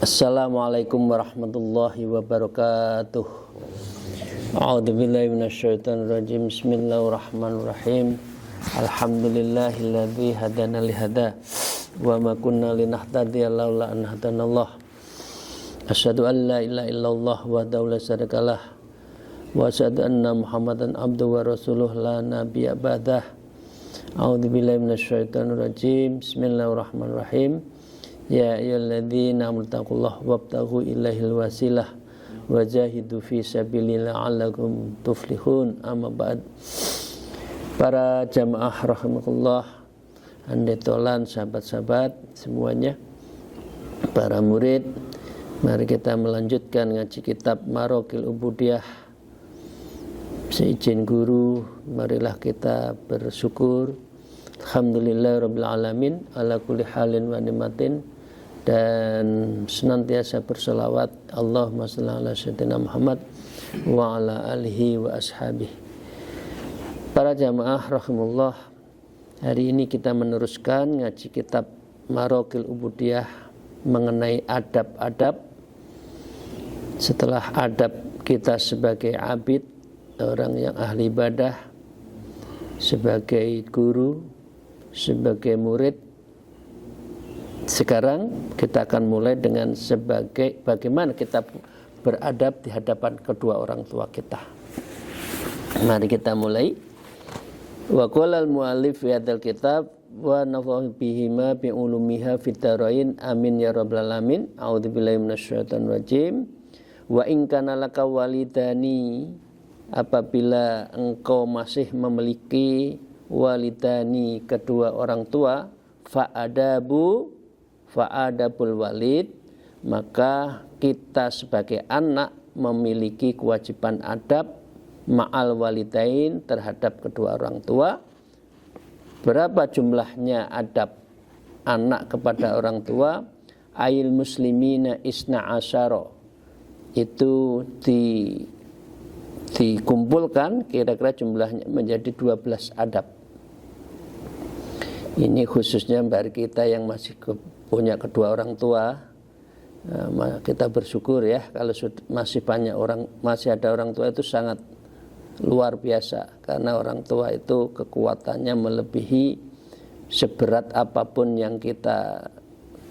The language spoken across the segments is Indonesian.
Assalamualaikum warahmatullahi wabarakatuh. A'udzubillahi minasyaitonirrajim. Bismillahirrahmanirrahim. Alhamdulillahilladzi hadana lihada wa ma kunna linahtadiya laula an hadanallah. Asyhadu an la ilaha illallah wahdahu la syarikalah wa asyhadu anna Muhammadan abduhu wa rasuluh la nabiyya ba'dah. A'udzubillahi minasyaitonirrajim. Bismillahirrahmanirrahim. Ya ayyuhalladzina amanu taqullaha wabtaghu ilaihil wasilah wajahidu fi sabilillah la'allakum tuflihun. Amma ba'd. Para jamaah rahimakumullah, handetolan, sahabat-sahabat semuanya, para murid, mari kita melanjutkan ngaji kitab Maraqil Ubudiyah. Seizin guru, marilah kita bersyukur. Alhamdulillahirabbil alamin ala kulli halin wa nimatin, dan senantiasa berselawat Allahumma shalli ala sayyidina Muhammad wa ala alihi wa ashabihi. Para jamaah rahimullah, hari ini kita meneruskan ngaji kitab Maraqil Ubudiyah mengenai adab-adab. Setelah adab kita sebagai abid, orang yang ahli ibadah, sebagai guru, sebagai murid, sekarang kita akan mulai dengan sebagai bagaimana kita beradab di hadapan kedua orang tua kita. Mari kita mulai. Wa qala al-muallif fi hadzal kitab wa nafa'u bihima bi ulumiha fid dharain amin ya rabbal alamin. A'udzubillahi minasyaitonir rajim. Wa in kana laka walidani, apabila engkau masih memiliki walidani, kedua orang tua, fa'adabul walid, maka kita sebagai anak memiliki kewajiban adab ma'al walidain, terhadap kedua orang tua. Berapa jumlahnya adab anak kepada orang tua? Ail muslimina isna asyara, itu dikumpulkan kira-kira jumlahnya menjadi 12 adab. Ini khususnya bagi kita yang masih punya kedua orang tua. Kita bersyukur ya, kalau masih ada orang tua itu sangat luar biasa, karena orang tua itu kekuatannya melebihi seberat apapun yang kita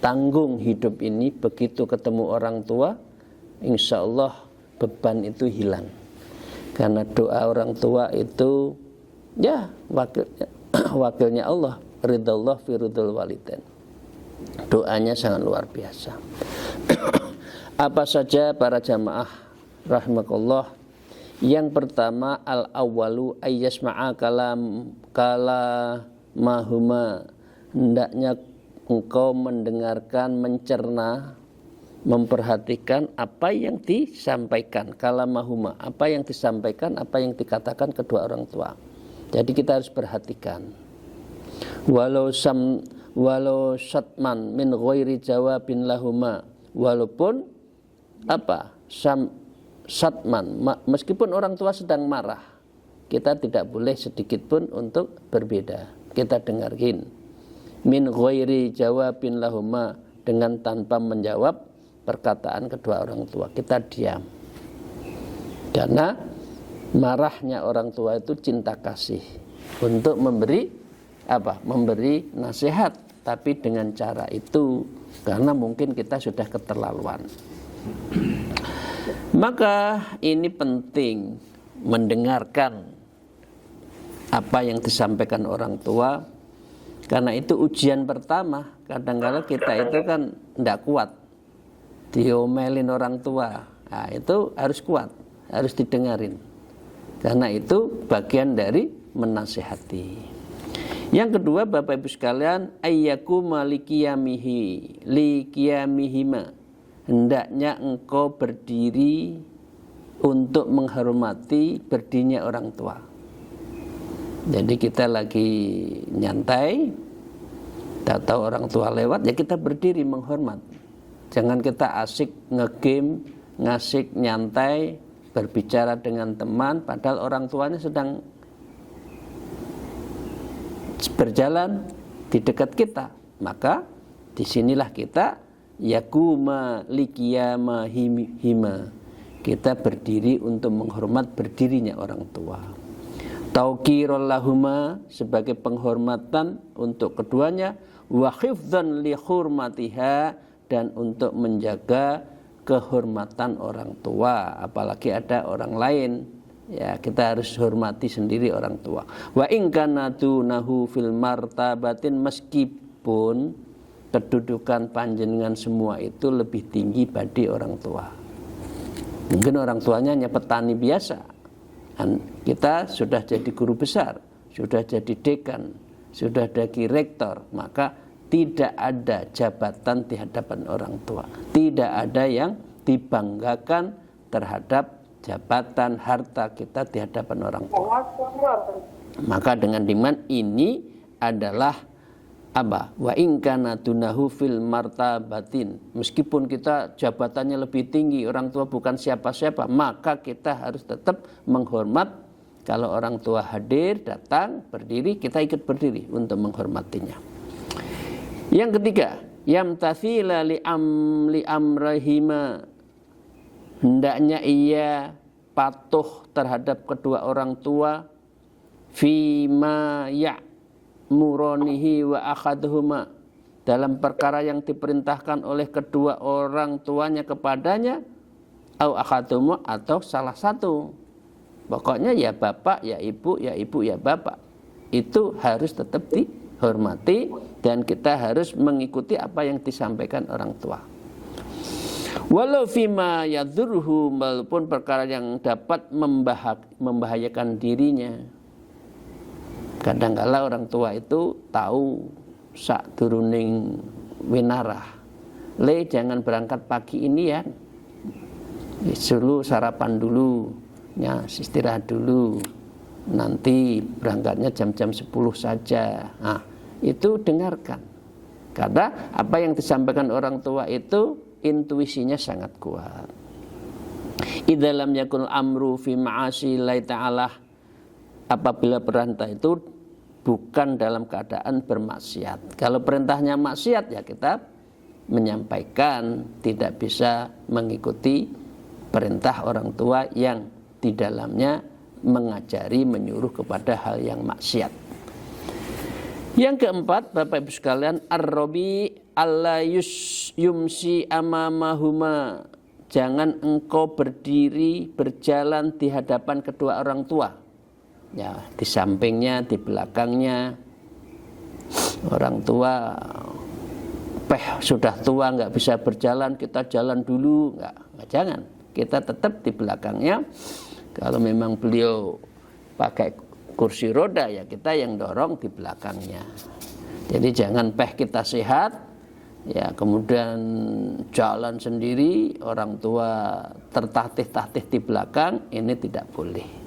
tanggung hidup ini. Begitu ketemu orang tua, insya Allah beban itu hilang, karena doa orang tua itu ya wakilnya Allah, ridallah fi ridul walidain. Doanya sangat luar biasa. Apa saja para jamaah rahimakallah? Yang pertama, al-awwalu ayyasma'a kalamahuma, hendaknya engkau mendengarkan, mencerna, memperhatikan apa yang disampaikan, kalamahuma, apa yang disampaikan, apa yang dikatakan kedua orang tua. Jadi kita harus perhatikan. Walau syatman min ghairi jawabin lahuma, walaupun syatman, meskipun orang tua sedang marah, kita tidak boleh sedikit pun untuk berbeda. Kita dengarkan. Min ghairi jawabin lahuma, dengan tanpa menjawab perkataan kedua orang tua, kita diam. Karena marahnya orang tua itu cinta kasih untuk memberi nasihat, tapi dengan cara itu, karena mungkin kita sudah keterlaluan. Maka ini penting mendengarkan apa yang disampaikan orang tua, karena itu ujian pertama. Kadang-kadang kita itu kan tidak kuat, diomelin orang tua, nah, itu harus kuat, harus didengarin, karena itu bagian dari menasihati. Yang kedua, Bapak Ibu sekalian, ayyakuma likiyamihima, hendaknya engkau berdiri untuk menghormati berdirinya orang tua. Jadi kita lagi nyantai, tahu orang tua lewat, ya kita berdiri menghormat. Jangan kita asik ngegame, ngasik nyantai, berbicara dengan teman, padahal orang tuanya sedang berjalan di dekat kita. Maka disinilah kita yakuma likiyama hima. Kita berdiri untuk menghormat berdirinya orang tua. Tauqirul lahuma, sebagai penghormatan untuk keduanya, wa hifdzan li hurmatiha, dan untuk menjaga kehormatan orang tua, apalagi ada orang lain. Ya, kita harus hormati sendiri orang tua. Wa in kana dunahu fil martabatin, meskipun kedudukan panjenengan semua itu lebih tinggi bagi orang tua. Mungkin orang tuanya hanya petani biasa, kita sudah jadi guru besar, sudah jadi dekan, sudah jadi rektor, maka tidak ada jabatan di hadapan orang tua. Tidak ada yang dibanggakan terhadap jabatan, harta kita di hadapan orang tua. Maka dengan iman ini adalah apa? Wa in kana dunahu fil martabatin. Meskipun kita jabatannya lebih tinggi, orang tua bukan siapa-siapa, maka kita harus tetap menghormat. Kalau orang tua hadir, datang, berdiri, kita ikut berdiri untuk menghormatinya. Yang ketiga, yamtathila li amrahima, hendaknya ia patuh terhadap kedua orang tua, fima muronihi wa akhaduhuma, dalam perkara yang diperintahkan oleh kedua orang tuanya kepadanya, au akhaduhuma, atau salah satu. Pokoknya ya bapak, ya ibu, ya ibu, ya bapak. Itu harus tetap dihormati dan kita harus mengikuti apa yang disampaikan orang tua. Walau fima yadurhu, walaupun perkara yang dapat membahayakan dirinya. Kadang-kala orang tua itu tahu sak turuning winarah, le jangan berangkat pagi ini ya, disuruh sarapan dulu, ya istirahat dulu, nanti berangkatnya jam-jam 10 saja. Nah, itu dengarkan, karena apa yang disampaikan orang tua itu intuisinya sangat kuat. Idza lam yakun amru fi ma'asi Allah ta'ala, apabila perintah itu bukan dalam keadaan bermaksiat. Kalau perintahnya maksiat, ya kita menyampaikan, tidak bisa mengikuti perintah orang tua yang di dalamnya mengajari, menyuruh kepada hal yang maksiat. Yang keempat, Bapak Ibu sekalian, ar-rabi alla yumsi amamahuma, jangan engkau berdiri berjalan di hadapan kedua orang tua. Ya, di sampingnya, di belakangnya. Orang tua sudah tua nggak bisa berjalan, kita jalan dulu, nggak, jangan. Kita tetap di belakangnya. Kalau memang beliau pakai kursi roda, ya kita yang dorong di belakangnya. Jadi jangan kita sehat, ya kemudian jalan sendiri, orang tua tertatih-tatih di belakang, ini tidak boleh.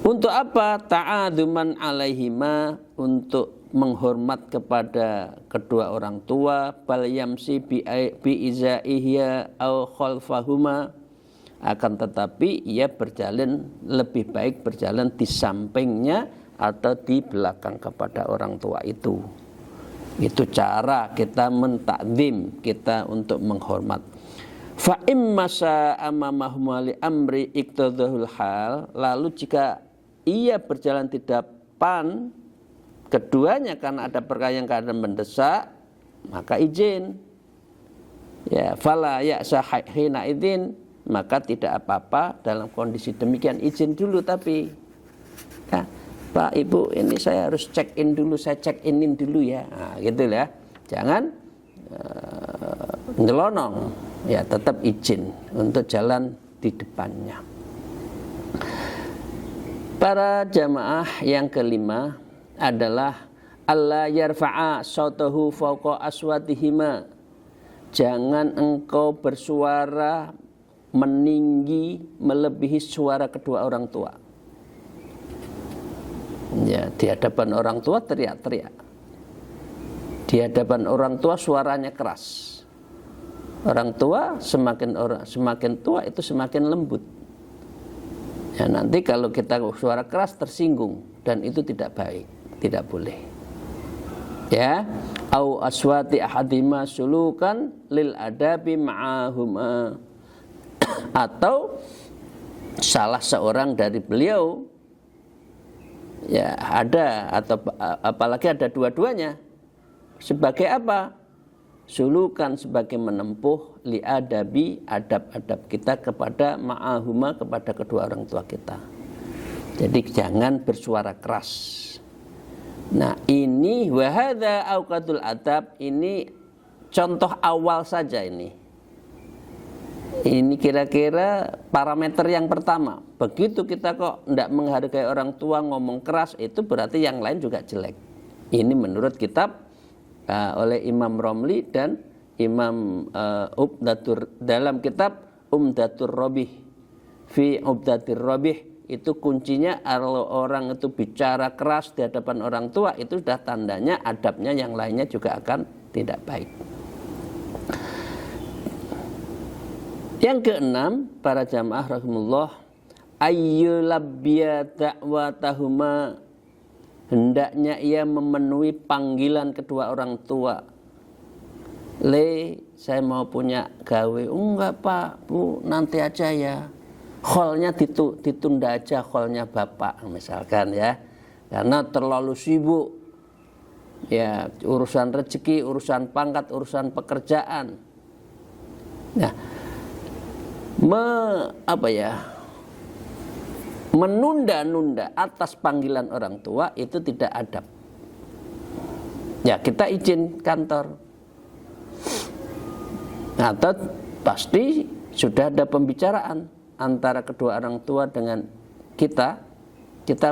Untuk apa? Ta'aduman alaihima, untuk menghormat kepada kedua orang tua, bal yamsi bi izaihiya au khalfahuma, akan tetapi ia berjalan, lebih baik berjalan di sampingnya atau di belakang kepada orang tua itu. Itu cara kita mentakdim, kita untuk menghormat. Fa imma sa'a amamahum li amri iqtadahul hal, lalu jika ia berjalan di depan keduanya karena ada perkara yang keadaan mendesak, maka izin. Ya, fala ya'sa hina idzin, maka tidak apa-apa dalam kondisi demikian, izin dulu. Tapi ya, Pak Ibu, ini saya harus check in dulu, saya check inin dulu ya. Nah, gitu ya. Jangan nyelonong, ya tetap izin untuk jalan di depannya. Para jamaah yang kelima adalah alla yarfa'a sautahu fawqa aswatihima, jangan engkau bersuara meninggi melebihi suara kedua orang tua. Ya, di hadapan orang tua teriak-teriak. Di hadapan orang tua suaranya keras. Orang tua semakin tua itu semakin lembut. Ya, nanti kalau kita suara keras tersinggung dan itu tidak baik, tidak boleh. Ya, au aswati ahadima sulukan lil adabi ma'ahuma, atau salah seorang dari beliau ya ada, atau apalagi ada dua-duanya, sebagai apa? Sulukan, sebagai menempuh li adabi, adab-adab kita kepada ma'ahuma, kepada kedua orang tua kita. Jadi jangan bersuara keras. Nah, ini wahada auqatul adab, ini contoh awal saja ini. Ini kira-kira parameter yang pertama. Begitu kita kok tidak menghargai orang tua, ngomong keras, itu berarti yang lain juga jelek. Ini menurut kitab oleh Imam Romli dan Imam dalam kitab Umdatur Robih. Fi Umdatur Robih, itu kuncinya kalau orang itu bicara keras di hadapan orang tua, itu sudah tandanya adabnya yang lainnya juga akan tidak baik. Yang keenam, para jamaah rahimullah, ayyulabbiya da'watahuma, hendaknya ia memenuhi panggilan kedua orang tua. Le, saya mau punya gawe. Enggak Pak, Bu, nanti aja ya. Kholnya ditunda aja, kholnya bapak misalkan ya, karena terlalu sibuk ya, urusan rezeki, urusan pangkat, urusan pekerjaan. Nah, menunda-nunda atas panggilan orang tua itu tidak adab. Ya, kita izin kantor, atau pasti sudah ada pembicaraan antara kedua orang tua dengan kita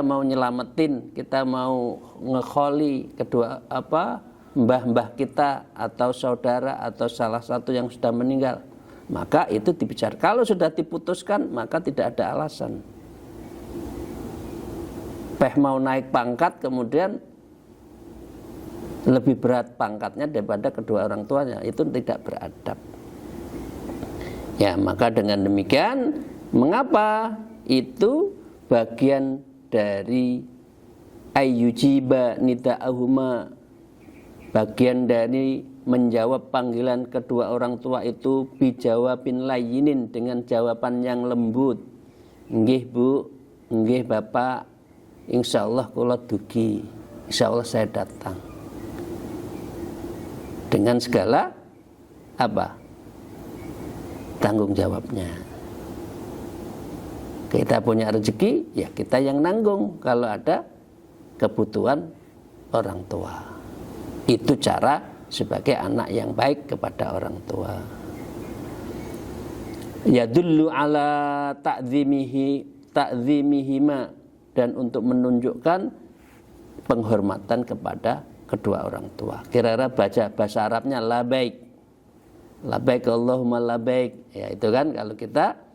mau nyelamatin, kita mau ngekholi kedua mbah-mbah kita atau saudara atau salah satu yang sudah meninggal, maka itu dibicarakan. Kalau sudah diputuskan, maka tidak ada alasan. Mau naik pangkat, kemudian lebih berat pangkatnya daripada kedua orang tuanya, itu tidak beradab. Ya, maka dengan demikian, mengapa itu bagian dari ayyujiba nida'ahuma, bagian dari menjawab panggilan kedua orang tua itu bijawabin layyinin, dengan jawaban yang lembut. Nggih Bu, nggih Bapak, insyaallah kula dugi, insyaallah saya datang. Dengan segala tanggung jawabnya. Kita punya rezeki, ya kita yang nanggung kalau ada kebutuhan orang tua. Itu cara sebagai anak yang baik kepada orang tua. Yadullu ala ta'zimihima, dan untuk menunjukkan penghormatan kepada kedua orang tua. Kira-kira baca bahasa Arabnya labaik. Labaik Allahumma labaik. Ya, itu kan kalau kita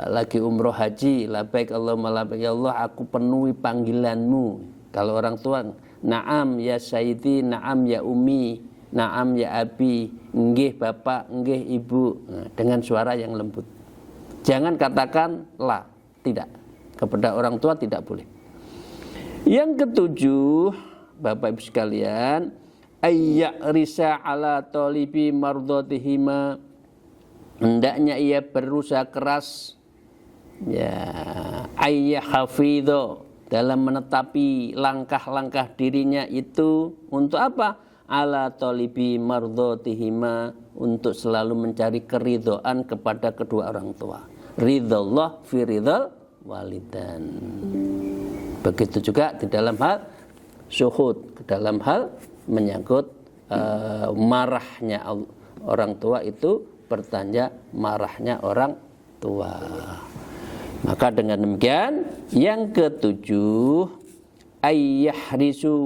lagi umroh haji, labaik Allahumma labaik, ya Allah aku penuhi panggilanmu. Kalau orang tua, na'am ya sayyidi, na'am ya umi, na'am ya abi, nggih bapak, nggih ibu, dengan suara yang lembut. Jangan katakan la, tidak. Kepada orang tua tidak boleh. Yang ketujuh, Bapak Ibu sekalian, ayya'risa ala talibi mardhatihima, hendaknya ia berusaha keras ya, ayyahafidho, dalam menetapi langkah-langkah dirinya itu untuk apa? Ala talibi mardhatihima, untuk selalu mencari keridhaan kepada kedua orang tua. Ridhallah fi ridhal walidan. Begitu juga di dalam hal syuhud, di dalam hal menyangkut marahnya orang tua, itu bertanya marahnya orang tua. Maka dengan demikian, yang ketujuh, ayyahrisu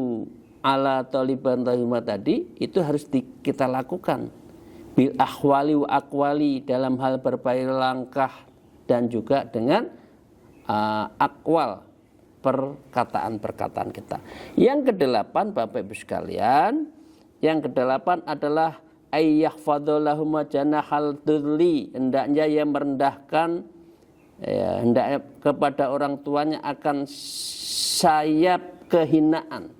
ala taliban tahimah tadi, itu harus kita lakukan. bil ahwali wa akwali, dalam hal berbagai langkah dan juga dengan akwal, perkataan-perkataan kita. Yang kedelapan, Bapak Ibu sekalian, yang kedelapan adalah ayyahfadhulahum janahal dzulli, hendaknya yang merendahkan hendaknya kepada orang tuanya akan sayap kehinaan.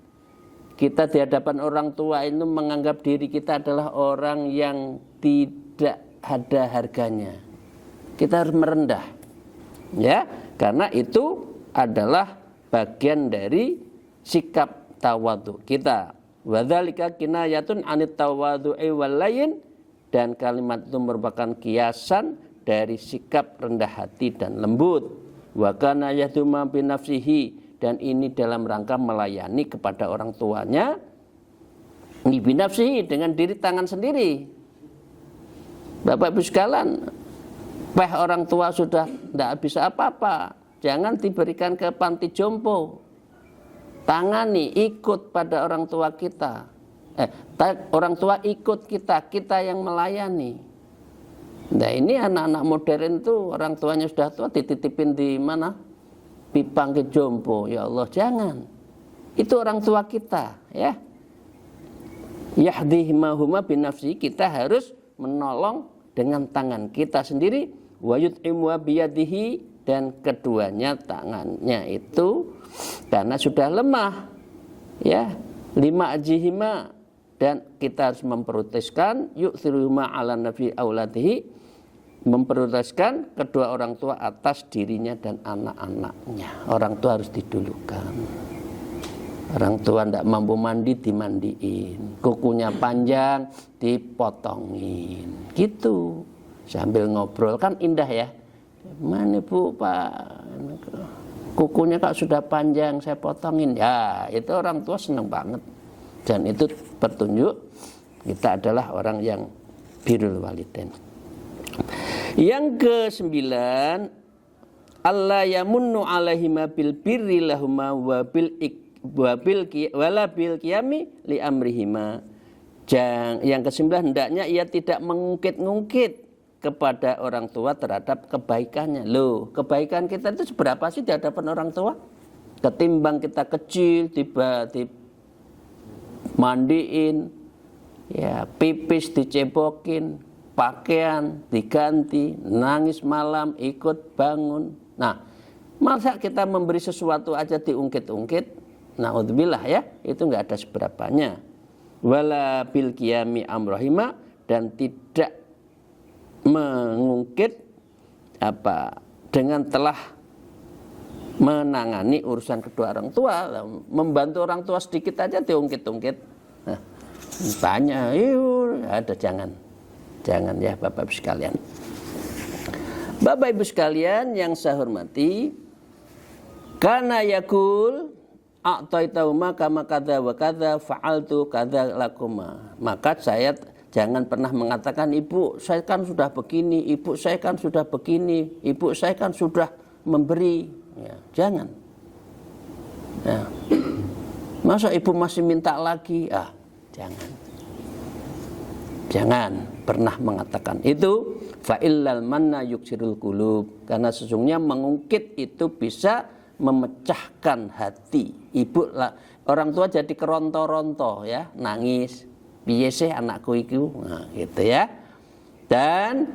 Kita di hadapan orang tua itu menganggap diri kita adalah orang yang tidak ada harganya. Kita harus merendah, ya, karena itu adalah bagian dari sikap tawadhu kita. Wadzalika kinayatun anit tawadhu'i wal layin, dan kalimat itu merupakan kiasan dari sikap rendah hati dan lembut. Wa kana yahduma bi nafsihi, dan ini dalam rangka melayani kepada orang tuanya bi nafsihi, dengan diri tangan sendiri. Bapak Ibu sekalian, orang tua sudah tidak bisa apa-apa, jangan diberikan ke panti jompo. Tangani, ikut pada orang tua kita. Orang tua ikut kita, kita yang melayani. Nah, ini anak-anak modern tuh orang tuanya sudah tua dititipin di mana? Pipang ke jompo. Ya Allah, jangan. Itu orang tua kita, ya. Yahdihimahuma binafsi, kita harus menolong dengan tangan kita sendiri. Wa yut'imu biyadihi, dan keduanya tangannya itu karena sudah lemah, ya, lima ajihima, dan kita harus memprioritaskan yu'thiruhuma ala nafi auladihi, memprioritaskan kedua orang tua atas dirinya dan anak-anaknya. Orang tua harus didulukan. Orang tua tidak mampu mandi, dimandiin. Kukunya panjang, dipotongin. Gitu. Sambil ngobrol, kan indah ya. Mana Bu, Pak? Kukunya kok sudah panjang, saya potongin. Ya, itu orang tua senang banget. Dan itu petunjuk kita adalah orang yang birrul walidain. Yang ke-9, Allah yamunnu alaihima bil birri lahuma wa bil qiyami li amrihima. Yang ke-9, hendaknya ia tidak mengungkit-ungkit kepada orang tua terhadap kebaikannya. Loh, kebaikan kita itu seberapa sih di hadapan orang tua? Ketimbang kita kecil, tiba-tiba mandiin, ya, pipis dicebokin, pakaian diganti, nangis malam, ikut bangun. Nah, masa kita memberi sesuatu aja diungkit-ungkit? Naudzubillah, ya, itu enggak ada seberapanya. Wala bil qiyami amrohima, dan tidak mengungkit dengan telah menangani urusan kedua orang tua. Membantu orang tua sedikit aja diungkit-ungkit. Nah, tanya, ada, jangan ya Bapak Ibu sekalian. Bapak Ibu sekalian yang saya hormati, kana yakul a'taitahuma kama kadza wa kadza fa'altu kadza lakuma. Maka saya jangan pernah mengatakan, ibu saya kan sudah begini, ibu saya kan sudah begini, ibu saya kan sudah memberi. Ya, jangan. Ya. Masa ibu masih minta lagi? Jangan. Jangan pernah mengatakan itu. Fa'illal manna yuksirul qulub, karena sesungguhnya mengungkit itu bisa memecahkan hati. Orang tua jadi keronto-ronto, ya, nangis. Piye sih anakku itu? Nah, gitu ya. Dan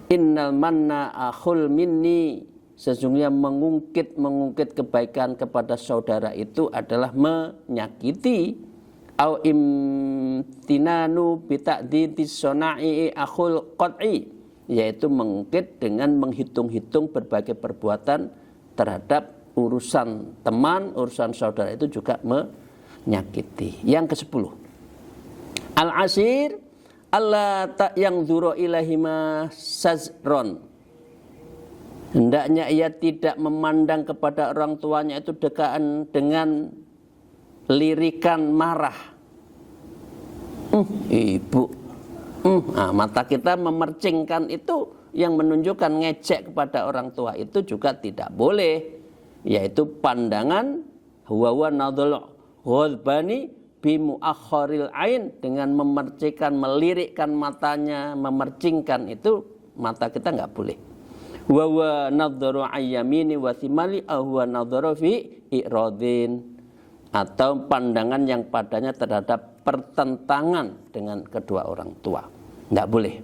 innal manna akhul minni, sesungguhnya mengungkit kebaikan kepada saudara itu adalah menyakiti. Au imtinanu bita'didis sona'i akhul qat'i, yaitu mengungkit dengan menghitung-hitung berbagai perbuatan terhadap urusan teman, urusan saudara, itu juga menyakiti. Yang ke-10, al-asir Allah tak yang dzuro ilahima sazron, hendaknya ia tidak memandang kepada orang tuanya itu dekaan dengan lirikan marah. Ibu, mata kita memercingkan itu yang menunjukkan ngejek kepada orang tua, itu juga tidak boleh, yaitu pandangan huwa nadhul ghadbani bimuakhiril ain, dengan memercikan, melirikkan matanya, memercingkan, itu mata kita nggak boleh. Wa wa nadharu ayyamini wa thimali ahwa nadharu fi iradin, atau pandangan yang padanya terhadap pertentangan dengan kedua orang tua, nggak boleh.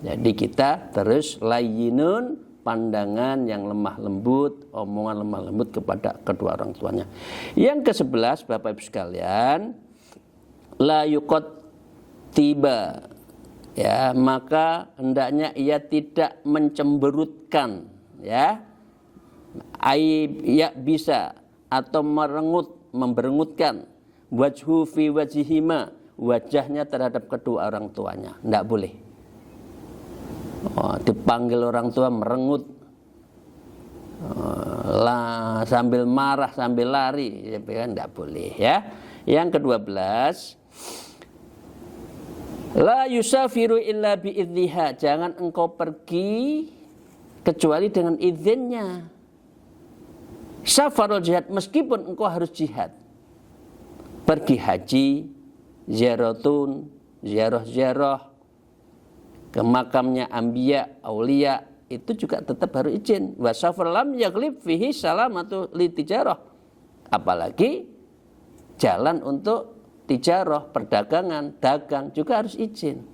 Jadi kita terus layyinun, pandangan yang lemah lembut, omongan lemah lembut kepada kedua orang tuanya. Yang ke-11, Bapak Ibu sekalian, la yuqat tiba, ya, maka hendaknya ia tidak mencemberutkan, ya, aib ya bisa, atau memberengutkan wajhu fi wajhihima, wajahnya terhadap kedua orang tuanya, tidak boleh. Dipanggil orang tua merengut, sambil marah, sambil lari, ya, tidak boleh, ya. Yang ke-12, la yusafiru illa biidniha, jangan engkau pergi kecuali dengan izinnya. Safarul jihad, meskipun engkau harus jihad, pergi haji, ziarah ke makamnya anbiya, aulia, itu juga tetap harus izin. Wa safar lam yaglib fihi salamatu litijarah, apalagi jalan untuk tijarah, perdagangan, dagang, juga harus izin.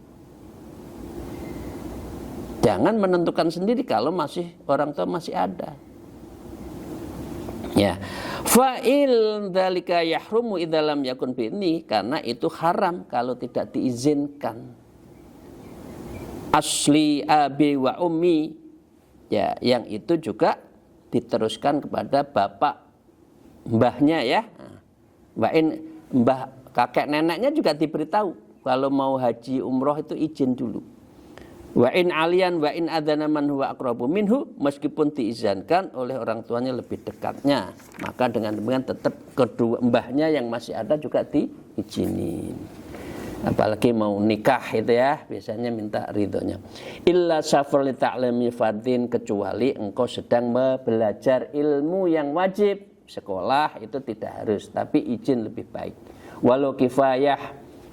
Jangan menentukan sendiri kalau masih orang tua masih ada. Ya, fa'il dzalika yahrumu idza lam yakun bi'ni, karena itu haram kalau tidak diizinkan. Asli abi wa ummi, ya, yang itu juga diteruskan kepada bapak mbahnya, ya. Wa'in mbah kakek neneknya juga diberitahu kalau mau haji umroh itu izin dulu. Wa in alian wa in adzana man huwa aqrabu minhu, meskipun diizinkan oleh orang tuanya lebih dekatnya, maka dengan demikian tetap kedua mbahnya yang masih ada juga diizinin. Apalagi mau nikah itu, ya, biasanya minta ridhonya. Illa safar li ta'limi fardin, kecuali engkau sedang belajar ilmu yang wajib, sekolah itu tidak harus, tapi izin lebih baik. Walau kifayah,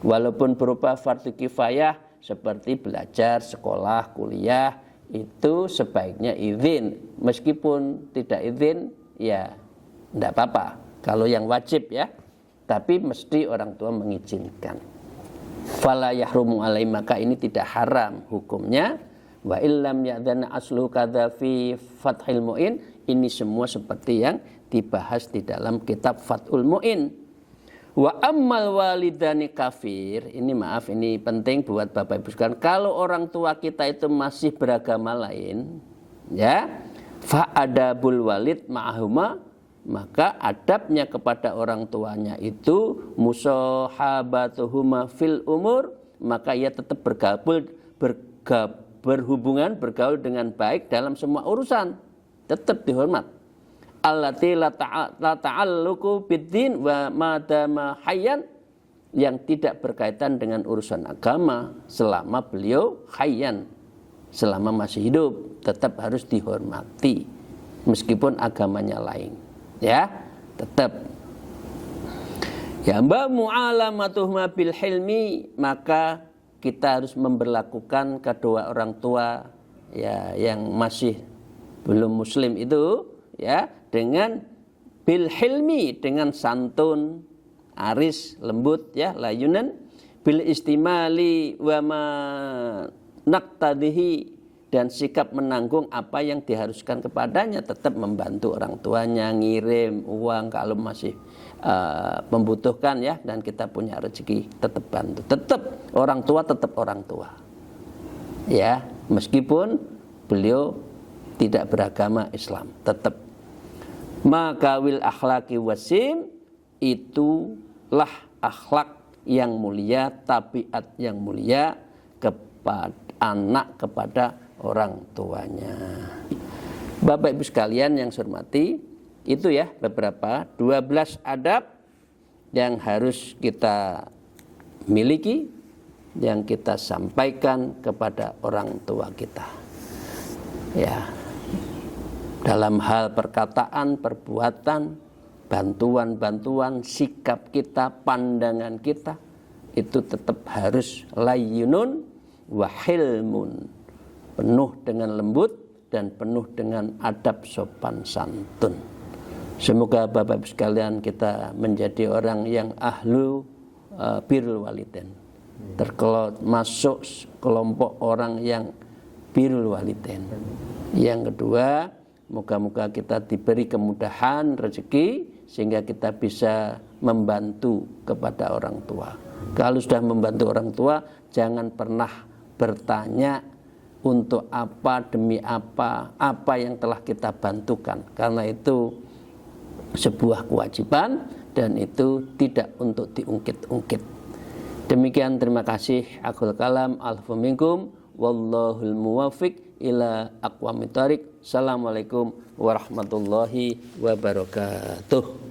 walaupun berupa fardu kifayah, seperti belajar, sekolah, kuliah, itu sebaiknya izin. Meskipun tidak izin, ya tidak apa-apa. Kalau yang wajib, ya, tapi mesti orang tua mengizinkan. Fala yahrumu alai, maka ini tidak haram hukumnya. Wa illam ya'dzana aslu kadza fi Fathil Mu'in, ini semua seperti yang dibahas di dalam kitab Fathul Mu'in. Wa ammal walidani kafir, ini maaf, ini penting buat Bapak Ibu sekalian. Kalau orang tua kita itu masih beragama lain, ya, fa adabul walid ma'ahuma, maka adabnya kepada orang tuanya itu musahabatuhuma fil umur, maka ia tetap berhubungan, bergaul dengan baik dalam semua urusan, tetap dihormat. Allati la ta'alluqu biddin wa madama hayyan, yang tidak berkaitan dengan urusan agama selama beliau hayyan, selama masih hidup, tetap harus dihormati meskipun agamanya lain, ya, tetap. Ya, mbak mu'alamatuhuma bil hilmi, maka kita harus memperlakukan kedua orang tua, ya, yang masih belum muslim itu, ya, dengan bil hilmi, dengan santun, aris, lembut, ya, layunan, bil istimali wa ma naqtadihi, dan sikap menanggung apa yang diharuskan kepadanya, tetap membantu orang tuanya, ngirim uang kalau masih membutuhkan, ya, dan kita punya rezeki, tetap bantu. Tetap orang tua, tetap orang tua, ya, meskipun beliau tidak beragama Islam, tetap. Maka wil akhlaki wasim, itulah akhlak yang mulia, tabiat yang mulia kepada anak, kepada orang tuanya. Bapak Ibu sekalian yang saya hormati, itu, ya, beberapa 12 adab yang harus kita miliki, yang kita sampaikan kepada orang tua kita, ya, dalam hal perkataan, perbuatan, bantuan-bantuan, sikap kita, pandangan kita itu tetap harus layyunun wa hilmun, penuh dengan lembut dan penuh dengan adab sopan santun. Semoga Bapak Ibu sekalian kita menjadi orang yang ahlu birrul walidain, masuk kelompok orang yang birrul walidain. Yang kedua, moga-moga kita diberi kemudahan rezeki sehingga kita bisa membantu kepada orang tua. Kalau sudah membantu orang tua, jangan pernah bertanya untuk apa, demi apa yang telah kita bantukan, karena itu sebuah kewajiban dan itu tidak untuk diungkit-ungkit. Demikian, terima kasih. Akhul kalam, alfu minkum, wallahul muwafiq ila aqwamit thariq. Assalamualaikum warahmatullahi wabarakatuh.